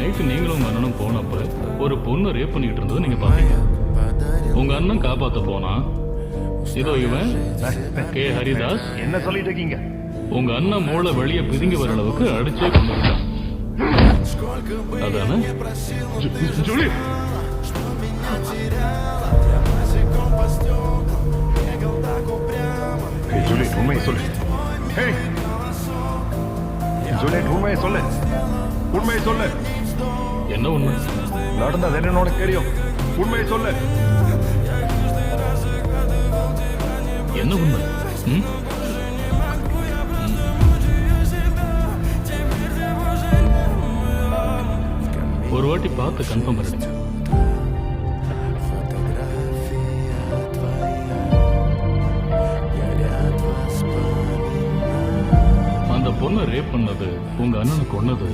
Night நீங்களும் உங்க அண்ணனும் போனப்ப ஒரு பொண்ணு ரேப் பண்ணிட்டு இருந்தது நீங்க பாத்தீங்க. உங்க அண்ணன் காப்பாத்த போனா இதோ இவன் கே ஹரிதாஸ் என்ன சொல்லிட்டு இருக்கீங்க? உங்க அண்ணன் மூளை வெளியே பிதுங்கி வர அளவுக்கு அடிச்சே கொண்டு விட்டான். அதானே ஜூலி, ஜூலி உண்மையை சொல்லு. ஜூலி உண்மையை சொல்லு, உண்மையை சொல்லு. என்ன உண்மை? நடந்தது என்னன்னு உனக்கு தெரியும். உண்மையை சொல்லு. என்ன உண்மை? ஒரு வாட்டி பார்த்து கன்ஃபார்ம் பண்ணிடுங்க. அந்த பொண்ணை ரேப் பண்ணது உங்க அண்ணனை கொன்னது